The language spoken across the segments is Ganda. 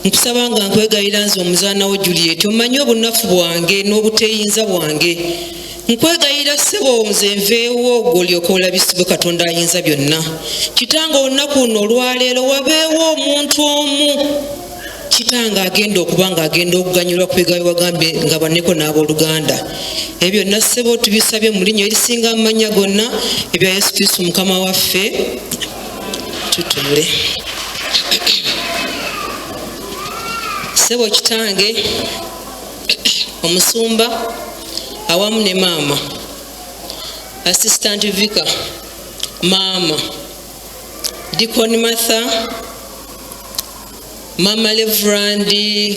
nkusaba nga nkwegayira nze omuzaana wo Juliet omanyi obunafu bwange n'obuteyinza bwange nkwegayira ssebo nze nveewo ogw'olyoka olabisibwe Katonda ayinza byonna kitanga olunaku luno olwaleero wabeewo omuntu omu kitanga agenda okuba ng'agenda okuganyulwa ku bigambo wagambe nga banneko n'abooluganda ebyo byonna ssebo tubisabye mu linnya erisinga amannya gonna ebya Yesu Kristo Mukama waffe tutuule ssebo kitange omusumba awamu ne maama assistant vicar maama Deacon Martha Mama Reverend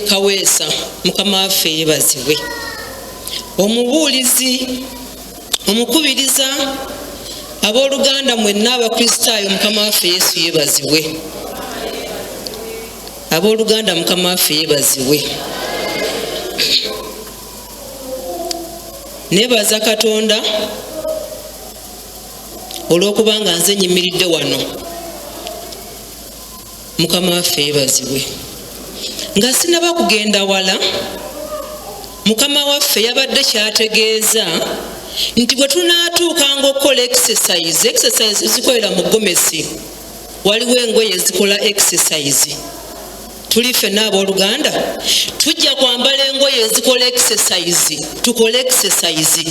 Kaweesa Mukama waffe yeebazibwe omubuulizi omukubiriza abooluganda mwenna abakristaayo Mukama waffe Yesu yeebazibwe abooluganda Mukama waffe yeebazibwe nebaza Katonda olw'okuba nga nze nyimiridde wano Mukama waffe yeebazibwe nga sinaba kugenda wala Mukama waffe yabadde kyategeeza nti bwe tunaatuukanga okukola exercise zikolera mu gomesi waliwo engoye ezikola exercise tuli ffenna abooluganda tujja kwambala engoye ezikola exercise tukole exercise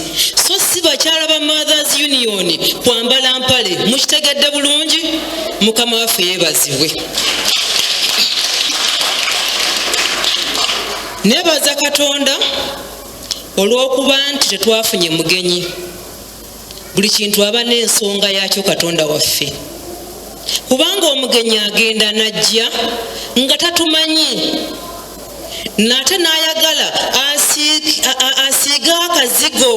so si bakyala ba Mothers Union kwambala mpale mukitegedde bulungi Mukama waffe yeebazibwe nebaza Katonda olw'okuba nti tetwafunye mugenyi buli kintu aba n'ensonga yakyo Katonda waffe kubanga omugenyi agenda najja nga tatumanyi nate n'ayagala asiiga akazigo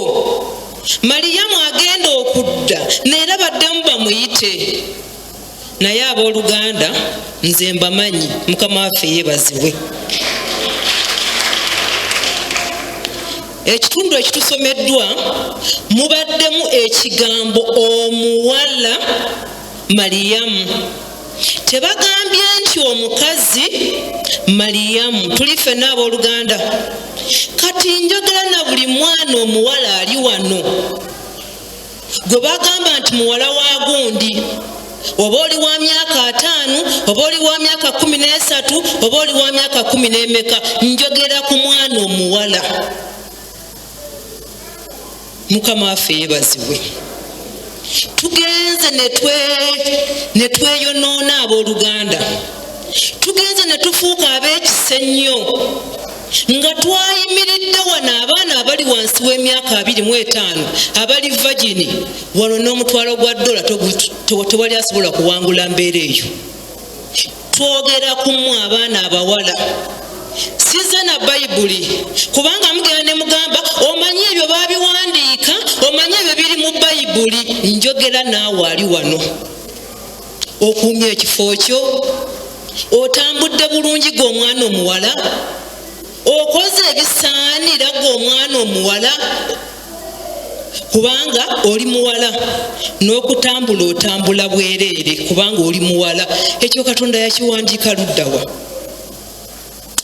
Mariyamu agenda okudda neera baddemu bamuyite naye abooluganda nze mbamanyi Mukama waffe yeebazibwe ekitundu ekitusomeddwa mubaddemu ekigambo omuwala Mariyamu tebagambye nti omukazi Mariyamu tuli ffenna abooluganda kati njogera na buli mwana omuwala ali wano gwe bagamba nti muwala wa gundi oba oli wa myaka 5 oba oli wa myaka 13 oba oli wa myaka 10 njogera ku mwana omuwala Mukama waffe yeebazibwe tugenze netweyonoona abooluganda tugenze netufuuka ab'ekisa ennyo nga twayimiridde wano abaana abali wansi w'emyaka 25 abali vagini wano n'omutwalo gwa dola tewali asobola kuwangula mbeera eyo twogera kumu abaana abawala siza na Bayibuli kubanga mugenda ne mugamba omanyi ebyo babiwandiika omanyi ebyo biri mu Bayibuli njogera naawe ali wano okuumya ekifo kyo otambudde bulungi gw'omwana omuwala okoze ebisaanira gw'omwana omuwala kubanga oli muwala n'okutambula otambula bwereere kubanga oli muwala ekyo Katonda yakiwandiika luddawa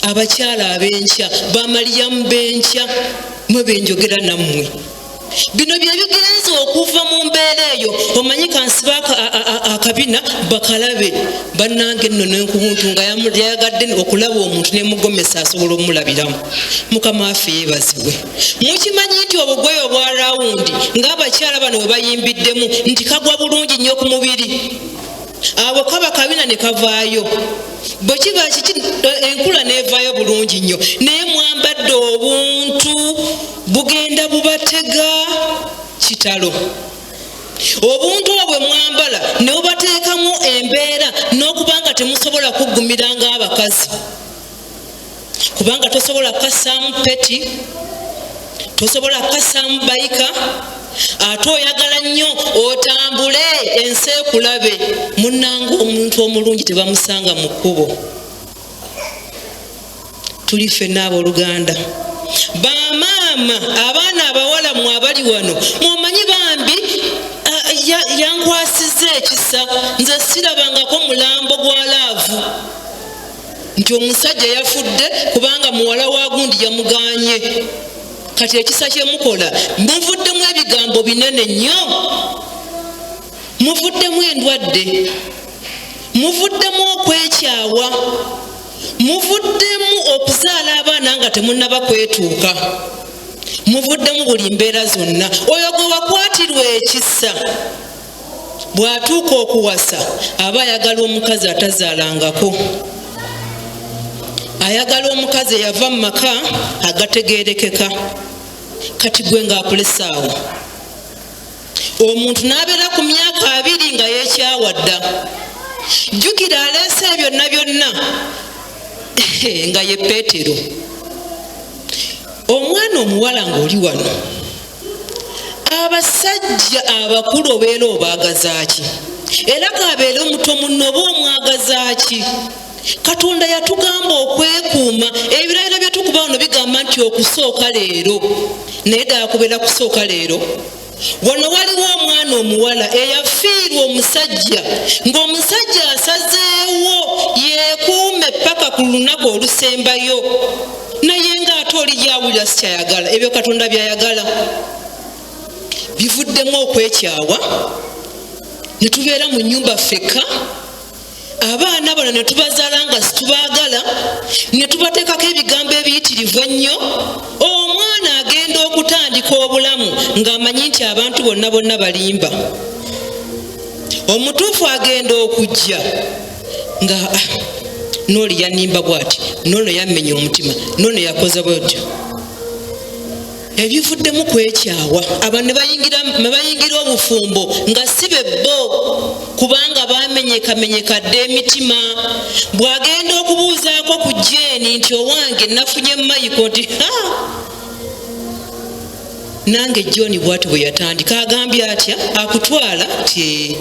abakyala ab'enkya bamaliyamu b'enkya mwe benjogera nammwe bino bye bigenze okuva mu mbeera eyo omanyi kansiba akabina bakalabe bannange nno n'enkumuntu nga yayagadde okulaba omuntu n'emugomesa asobola omulabiramu Mukama waffe yeebazibwe mukimanyi nti obugweyo obwa rawundi ng'abakyala bano bwe bayimbiddemu nti kagwa bulungi nnyo ku mubiri abo kaba kabina ne kavaayo bwe kiba kiki enkula neevaayo bulungi nnyo naye mwambadde obuntu bugenda bubatega kitalo obuntu obwe mwambala ne bubateekamu embeera n'okubanga temusobola kuggumira ng'abakazi kubanga tosobola kassaamu peti tosobola kassaamu bayika ate oyagala nnyo otambule ensi ekulabe munnanga omuntu omulungi tebamusanga mu kkubo tuli ffenna abooluganda bamaama abaana abawala mwe abali wano mwomanyi bambi yankwasizza ekisa nze sirabangako mulambo gwa laavu nti omusajja yafudde kubanga muwala wa gundi yamuganye. Kati ekisa kyemukola muvuddemu ebigambo binene nnyo, muvuddemu endwadde, muvuddemu okwekyawa, muvuddemu okuzaala abaana nga temunnaba kwetuuka, muvuddemu buli mbeera zonna. Oyo gwe wakwatirwa ekisa bw'atuuka okuwasa aba ayagala omukazi atazaalangako, ayagala omukazi eyava mu maka agategeerekeka. Kati gwe ng'akulesaawo omuntu n'abeera ku myaka 2 nga yeekyawadda. Jjukira aleese byonna byonna nga ye Peetero. Omwana omuwala ng'oli wano, abasajja abakulu obeera obaagaza ki? Era kabeere omuto munno oba omwagaza ki? Katonda yatugamba okwekuuma. Ebirayiro bye tukuba wano bigamba nti okusooka leero, naye ddala kubeera kusooka leero. Wano waliwo omwana omuwala eyafiirwa omusajja, ng'omusajja asazeewo yeekuume paka ku lunaku olusembayo, naye ng'ate oli gyawulira sikyayagala ebyo Katonda byayagala. Bivuddemu okwekyawa, ne tubeera mu nnyumba ffekka. Abaana bano ne tubazaala nga situbaagala, ne tubateekako ebigambo ebiyitirivu ennyo. Omwana agenda okutandika obulamu ng'amanyi nti abantu bonna bonna balimba. Omutuufu agenda okujja nga n'oli yanimba bw'ati, n'ono yammenya omutima, n'ono yakoze bw'atyo. Ebivuddemu kwekyawa. Abantu ne bayingira obufumbo nga si be bo, kubanga bamenyekamenyeka dde emitima. Bw'agenda okubuuzaako ku Jeeni nti owange nafunye mayiko nti nange John bw'ati bwe yatandika, agambye atya akutwala ti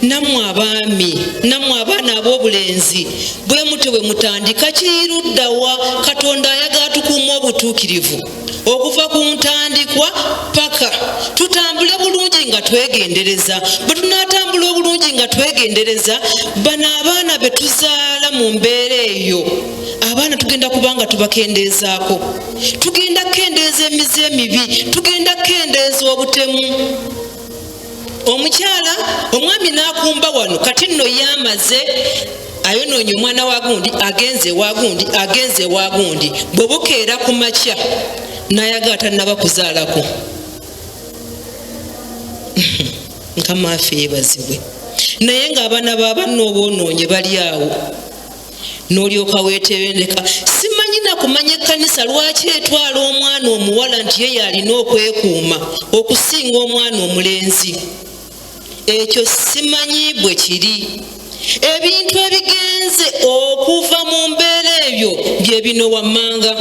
nammwe abaami, nammwe abaana ab'obulenzi bwe mutyo bwe mutandika kiruddawa. Katonda ayagala tukuuma obutuukirivu okuva ku ntandikwa paka tutambule bulungi nga twegendereza. Bwe tunaatambula obulungi nga twegendereza, bano abaana be tuzaala mu mbeera eyo, abaana tugenda kubanga tubakendeezaako, tugenda kukendeeza emize emibi, tugenda kukendeeza obutemu. Omukyala omwami n'akumba wano, kati nno yamaze ayonoonya omwana wa gundi, agenze wa gundi, agenze wa gundi. Bwe bukeera ku makya n'ayagala tannaba kuzaalako. Nkamaafe yeebazibwe. Naye ng'abaana b'abanno oboonoonye bali awo, n'olyoka weetebeneka. Simanyi na kumanya ekkanisa lwaki etwala omwana omuwala nti ye yalina okwekuuma okusinga omwana omulenzi. Ekyo simanyi bwe kiri. Ebintu ebigenze okuva mu mbeera ebyo bye bino wammanga.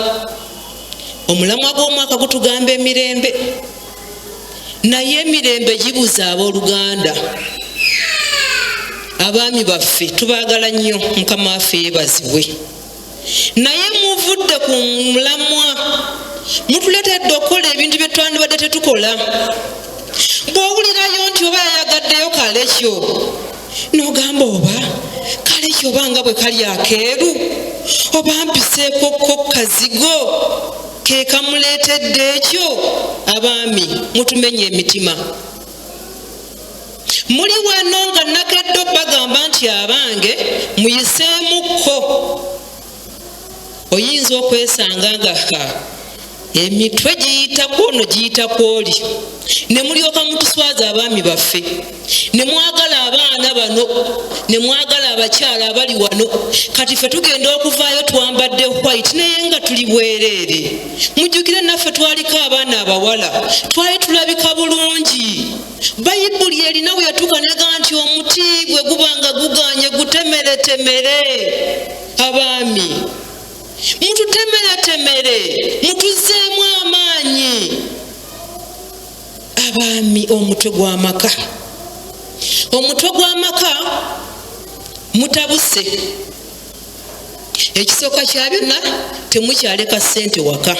Omulamwa gw'omwaka gutugamba emirembe, naye emirembe gibuza abooluganda. Abaami baffe tubaagala nnyo, Mukama waffe yeebazibwe. Naye muvudde ku mulamwa, mutuletedde okukola ebintu bye twandibadde tetukola. Bw'owulirayo nti oba yayagaddeyo kale kyo, n'ogamba oba kale kyo oba nga bwe kali akeeru, oba mpiseekokko kazigo ke kamuleetedde ekyo. Abaami mutumenye emitima. Muli wano nga nakedde bagamba nti abange muyiseemukko. Oyinza okwesanga nga emitwe giyitako ono giyitako oli, ne mulyoka mutuswaza abaami baffe, ne mwagala abaana bano, ne mwagala abakyala abali wano. Kati ffe tugenda okuvaayo twambadde white naye nga tuli bwereere. Mujjukire naffe twaliko abaana abawala, twali tulabika bulungi. Bayibuli erina bwe yatuuka negaa nti omuti gwe gubanga guganye gutemeretemere. Abaami mututemeretemere, mutuzeemu amaanyi. Abaami omutwe gw'amaka, omutwe gw'amaka mutabuse. Ekisooka kya byonna temukyaleka ssente waka,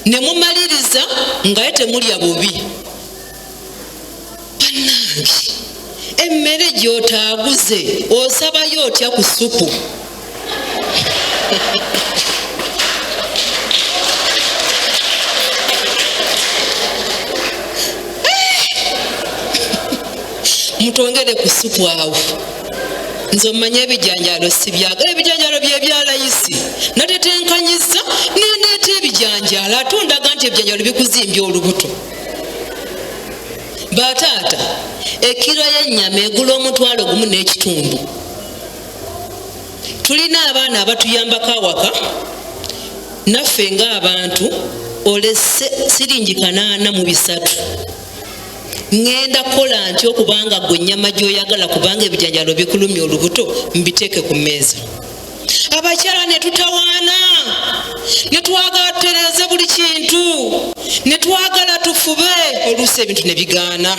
ne mumaliriza ngaye temulya bubi. Bannange emmere gy'otaaguze osabayo otya ku supu? Mutongere ku supu awo. Nze omanye ebijanjalo sibyagala, ebijanjalo bye byalayisi. Natetenkanyiza nendeeta ebijanjalo ate ondaga nti ebijanjalo bikuzimbye olubuto. Bataata, ekiro y'ennyama egula $1.5. Tulina abaana abatuyambako awaka, naffe ng'abantu olese $40. Ngenda kola ntyo kubanga gwe nnyama gy'oyagala kubanga ebijanjalo bikulumya olubuto mbiteeke ku mmeeza. Abakyala ne tutawaana, ne twagala tutereeze buli kintu, ne twagala tufube, oluusi ebintu ne bigaana.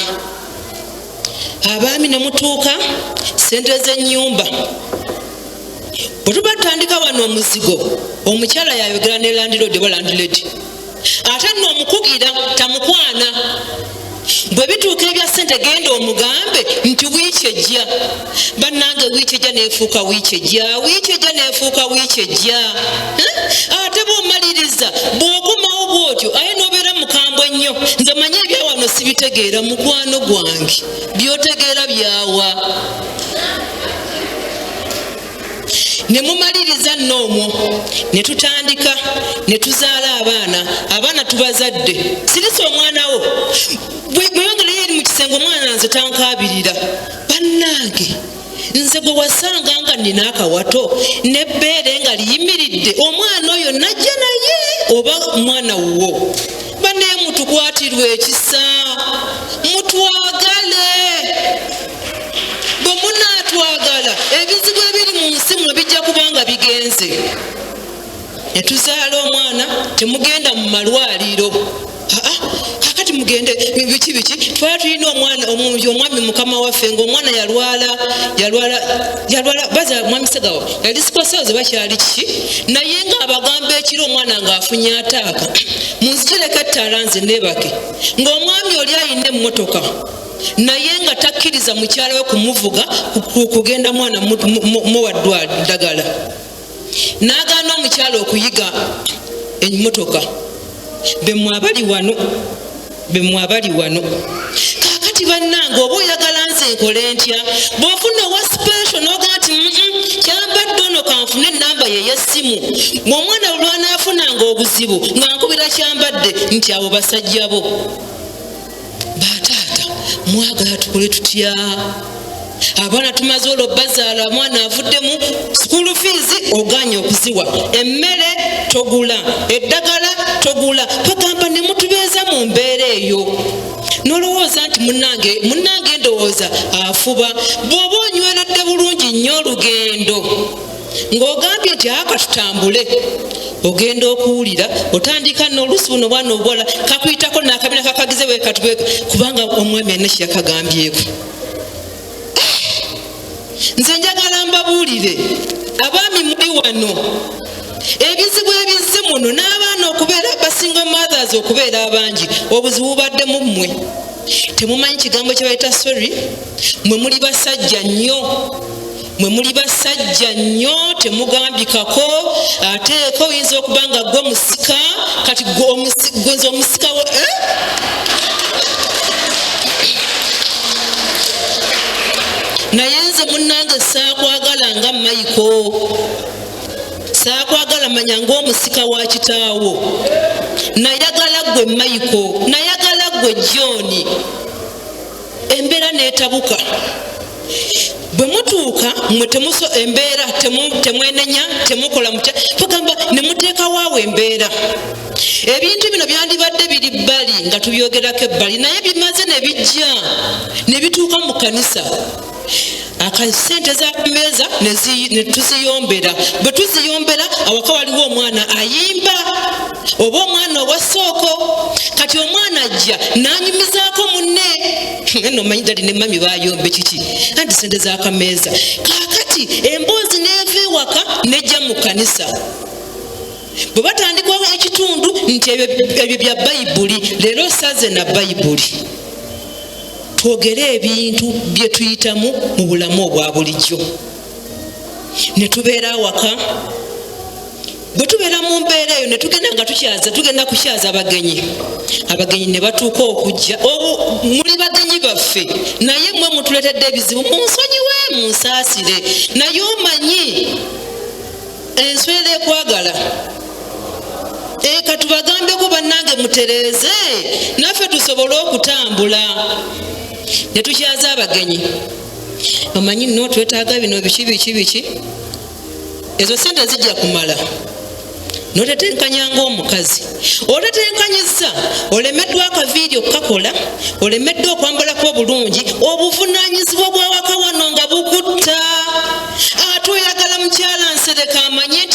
Abaami ne mutuuka ssente z'ennyumba. Bwe tuba tutandika wano omuzigo, omukyala yayogera ne landiroodi oba landireedi, ate nno omukugira tamukwana. Bwe bituuka ebya ssente genda omugambe nti wiiki ejja. Bannange wiiki ejja neefuuka wiiki ejja, wiiki ejja neefuuka wiiki ejja. Ate bw'omaliriza bw'okomawo bw'otyo aye n'obeera mukambwe nnyo. Nze manye ebya wano sibitegeera mukwano gwange, by'otegeera byawa. Ne mumaliriza n'omwo ne tutandika ne tuzaala abaana tubazadde. Sirisa omwana wo bweyongere yeri mu kisenge omwana nze tankabirira. Bannange nze gwe wasanga nga nina akawato n'ebbeere nga liyimiridde, omwana oyo najja naye oba mwana wo. Bannaye mutukwatirwe ekisa, mutwagale. Bwe munaatwagala ebizibu ebiri mu nsi muno bijja kubanga bigenze. Ne tuzaala omwana, temugenda mu malwaliro. Kakati mugende biki twali tulina omwami mukama waffe ng'omwana yalwala baza mwami Ssegawa yali sikoseoze bakyali kiki naye ng'abagamba ekiro omwana ng'afunye ataaka munzigireko ettaala nze neebake ng'omwami oli ayina emmotoka naye nga takkiriza mukyala we kumuvuga kugenda mwana muwaddwa ddagala n'agaana omukyala okuyiga emmotoka. Bemwe abali wano kakati bannange oba oyagala nze nkole ntya bw'ofuna owa special n'ogaa nti kyambadde ono kanfune ennamba ye y'essimu ng'omwana olwanaafunanga obuzibu nga nkubira kyambadde nti abo basajja bo. Bataata mwagala tukole tutya? Abaana tumaze olwo bazaala mwana avuddemu school fees oganye okuziwa, emmere togula, eddagala togula, bagamba ne mutubeeza mu mbeera eyo. Nolowooza nti munnange ndowooza afuba. Bw'oba onyweredde bulungi nnyo olugendo ng'ogambye nti akatutambule ogenda okuwulira otandika n'oluusi buno bwana obuwala kakuyitako n'akabina kakagize bwe Katwe kubanga omwami alina kye yakagambyeko. Nze njagala mbabuulire abaami muli wano ebizibu ebizze muno n'abaana okubeera basinga mothers okubeera abangi obuzibu bubadde mu mmwe. Temumanyi kigambo kye bayita sorry? Mwe muli basajja nnyo temugambikako ateeko oyinza okuba nga gwe musika kati gwenze omusika wo naye nze munnange saakwagala nga Michael, saakwagala manya ng'omusika wa kitaawo. Nayagala gwe Michael, nayagala gwe John. Embeera neetabuka. Bwe mutuuka mwe embeera temwenenya temukola mutya tugamba ne muteekawo awo embeera. Ebintu bino byandibadde biri bbali nga tubyogerako ebbali naye bimaze ne bijja ne bituuka mu kanisa. Akasente za mmeeza ne tuziyombera. Bwe tuziyombera awaka waliwo omwana ayimba oba omwana owassooko kati omwana ajja n'anyumizaako munne eno manyi dali ne mami bayombe kiki anti sente z'akameeza kaakati emboozi neeva ewaka nejja mu kanisa. Bwe batandikawo ekitundu nti ebyo bya Bayibuli leero saze na Bayibuli. twogere ebintu bye tuyitamu mu bulamu obwa bulijjo. Ne tubeera awaka, bwe tubeera mu mbeera eyo ne tugenda kukyaza abagenyi. Abagenyi ne batuuka okujja. Muli bagenyi baffe naye mmwe mutuletedde ebizibu, munsonyiwe munsaasire, naye omanyi enswera ekwagala. Katubagambeko bannange mutereeze naffe tusobole okutambula. Ne tukyaza abagenyi. Omanyi nno twetaaga bino biki ezo sente zijja kumala. Notetenkanyanga omukazi, otetenkanyiza olemeddwa akaviiri okukakola, olemeddwa okwambalako obulungi, obuvunaanyizibwa bwawaka wano nga bukutta. Ate oyagala mukyala nsereka amanye